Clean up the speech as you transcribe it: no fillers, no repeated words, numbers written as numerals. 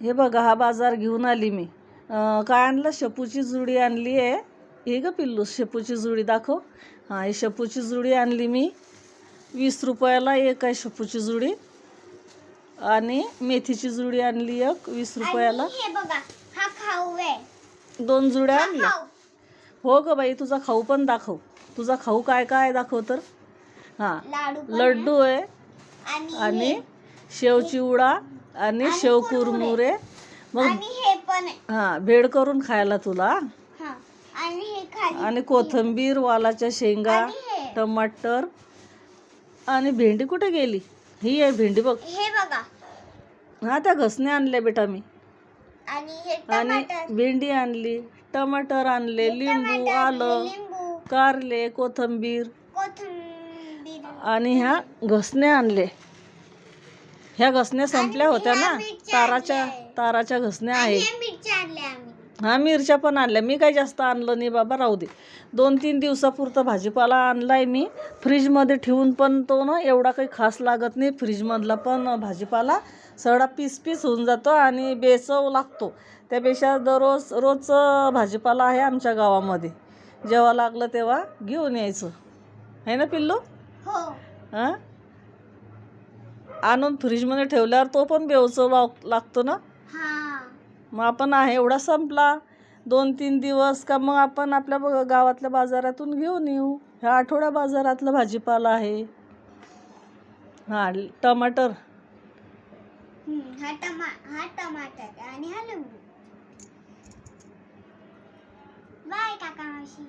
हे बघा, हा बाजार घेऊन आली मी. काय आणलं? शेपूची जुडी आणली आहे. हे ग पिल्लू, शेपूची जुडी दाखव. हां, ही शेपूची जुडी आणली मी. 20 रुपयाला एक आहे शेपूची जुडी. आणि मेथीची जुडी आणली एक 20 रुपयाला. हे बघा, हा खाऊ आहे. 2 जुड्या आणल्या. हो ग बाई, तुझा खाऊ पण दाखव. तुझा खाऊ काय काय दाखव तर. हां, लड्डू आहे आणि शेव चिवडा आणि शेव कुरमुरे. मग हे पण आहे. हां, भेड करून खायला तुला. आणि हे खाली आणि कोथिंबीर, वालाच्या शेंगा, टमाटर आणि भेंडी कुठे गेली? ही आहे भेंडी बघ. हे बघा. हा, त्या घसने आणल्या बेटा मी. आणि आणि भेंडी आणली, टमाटर आणले, लिंबू, आलं, कारले, कोथिंबीर आणि ह्या घसने आणले. ह्या घसण्या संपल्या होत्या ना, ताराच्या घसण्या आहेत. हा, मिरच्या पण आणल्या. मी काही जास्त आणलं नाही बाबा, राहू दे. 2-3 दिवसापुरतं भाजीपाला आणलाय मी. फ्रीजमध्ये ठेवून पण तो ना एवढा काही खास लागत नाही. फ्रीजमधला पण भाजीपाला सगळा पीस होऊन जातो आणि बेचव लागतो. त्यापेक्षा रोज भाजीपाला आहे आमच्या गावामध्ये. जेव्हा लागलं तेव्हा घेऊन यायचं, आहे ना पिल्लू? हां, आणून फ्रीजमध्ये ठेवल्यावर तो पण बेचव लागतो ना. मग आपण आहे एवढा संपला 2-3 दिवस का, मग आपण आपल्या गावातल्या बाजारातून घेऊन येऊ. ह्या आठवड्या बाजारातला भाजीपाला आहे. हां, टमाटर. हा टमाटर आणि हा लिंबू. बाय काका मावशी.